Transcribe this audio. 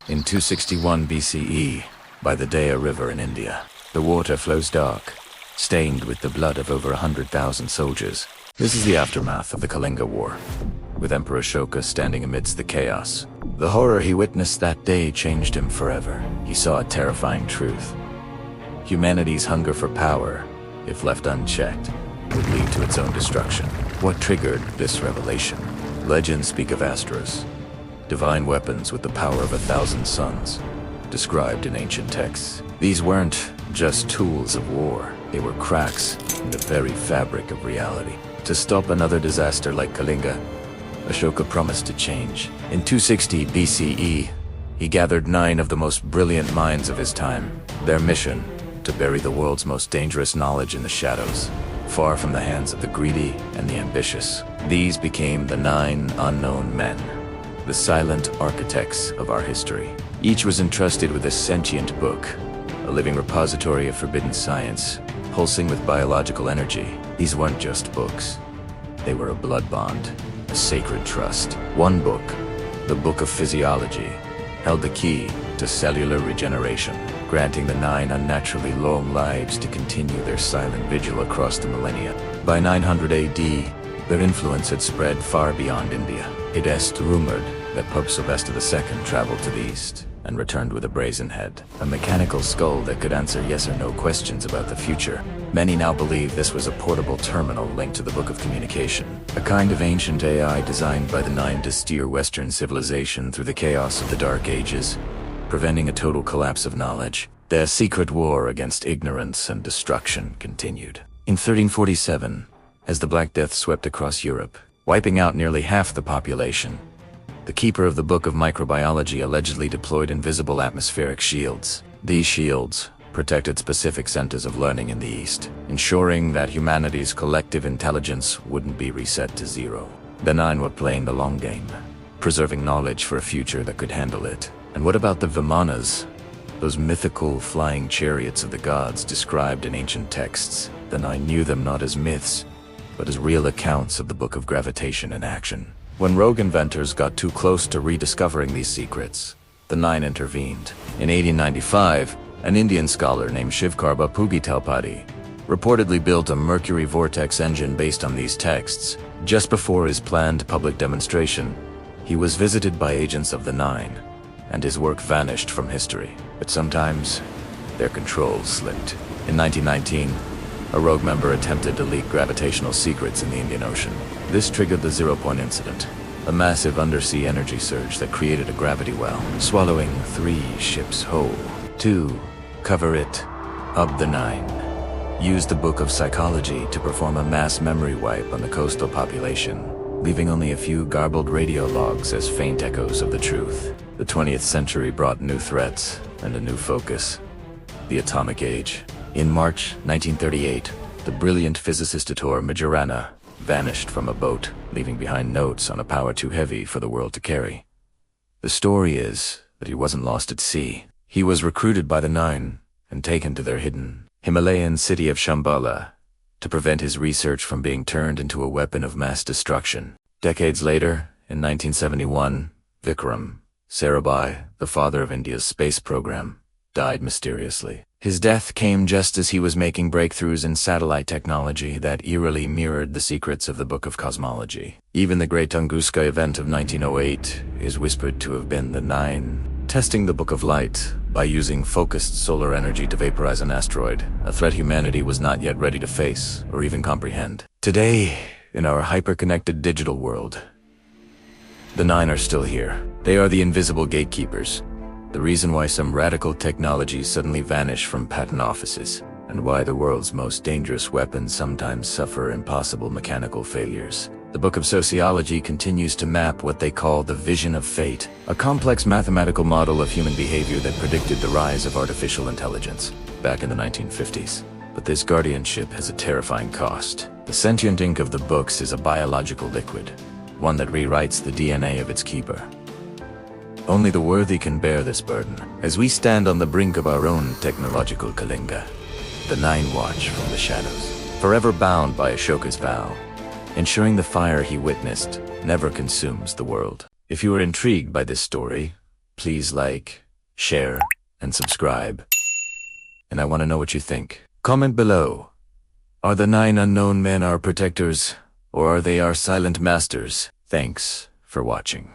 In 261 BCE, by the Daya River in India, the water flows dark, stained with the blood of over 100,000 soldiers. This is the aftermath of the Kalinga War, with Emperor Ashoka standing amidst the chaos. The horror he witnessed that day changed him forever. He saw a terrifying truth. Humanity's hunger for power, if left unchecked, would lead to its own destruction. What triggered this revelation? Legends speak of astros, divine weapons with the power of 1,000 suns, described in ancient texts. These weren't just tools of war, they were cracks in the very fabric of reality. To stop another disaster like Kalinga, Ashoka promised to change. In 260 BCE, he gathered 9 of the most brilliant minds of his time. Their mission, to bury the world's most dangerous knowledge in the shadows, far from the hands of the greedy and the ambitious. These became the 9 unknown men, the silent architects of our history. Each was entrusted with a sentient book, a living repository of forbidden science, pulsing with biological energy. These weren't just books. They were a blood bond, a sacred trust. One book, the Book of Physiology, held the key to cellular regeneration, granting the 9 unnaturally long lives to continue their silent vigil across the millennia. By 900 AD, their influence had spread far beyond India. It is rumored that Pope Sylvester II traveled to the east and returned with a brazen head, a mechanical skull that could answer yes or no questions about the future. Many now believe this was a portable terminal linked to the Book of Communication, a kind of ancient AI designed by the 9 to steer Western civilization through the chaos of the Dark Ages, preventing a total collapse of knowledge. Their secret war against ignorance and destruction continued. In 1347, as the Black Death swept across Europe, wiping out nearly half the population, the keeper of the Book of Microbiology allegedly deployed invisible atmospheric shields. These shields protected specific centers of learning in the East, ensuring that humanity's collective intelligence wouldn't be reset to zero. The 9 were playing the long game, preserving knowledge for a future that could handle it. And what about the Vimanas? Those mythical flying chariots of the gods described in ancient texts. The 9 knew them not as myths, but as real accounts of the Book of Gravitation in action. When rogue inventors got too close to rediscovering these secrets, the 9 intervened. In 1895, an Indian scholar named Shivkarba Pugitalpadi reportedly built a mercury vortex engine based on these texts. Just before his planned public demonstration, he was visited by agents of the 9, and his work vanished from history. But sometimes, their control slipped. In 1919, a rogue member attempted to leak gravitational secrets in the Indian Ocean. This triggered the zero-point incident, a massive undersea energy surge that created a gravity well, swallowing 3 ships whole. To cover it, the 9 used the Book of Psychology to perform a mass memory wipe on the coastal population, leaving only a few garbled radio logs as faint echoes of the truth. The 20th century brought new threats and a new focus: the atomic age. In March 1938, the brilliant physicist Ettore Majorana vanished from a boat, leaving behind notes on a power too heavy for the world to carry. The story is that he wasn't lost at sea. He was recruited by the 9 and taken to their hidden Himalayan city of Shambhala to prevent his research from being turned into a weapon of mass destruction. Decades later, in 1971, Vikram Sarabhai, the father of India's space program, died mysteriously. His death came just as he was making breakthroughs in satellite technology that eerily mirrored the secrets of the Book of Cosmology. Even the Great Tunguska event of 1908 is whispered to have been the 9 testing the Book of Light by using focused solar energy to vaporize an asteroid, a threat humanity was not yet ready to face or even comprehend. Today, in our hyper-connected digital world, the 9 are still here. They are the invisible gatekeepers, the reason why some radical technologies suddenly vanish from patent offices, and why the world's most dangerous weapons sometimes suffer impossible mechanical failures. The Book of Sociology continues to map what they call the vision of fate, a complex mathematical model of human behavior that predicted the rise of artificial intelligence back in the 1950s. But this guardianship has a terrifying cost. The sentient ink of the books is a biological liquid, one that rewrites the DNA of its keeper. Only the worthy can bear this burden. As we stand on the brink of our own technological Kalinga, the 9 watch from the shadows, forever bound by Ashoka's vow, ensuring the fire he witnessed never consumes the world. If you are intrigued by this story, Please like, share, and subscribe. And I want to know what you think. Comment below. Are the 9 unknown men our protectors, or are they our silent masters? Thanks for watching.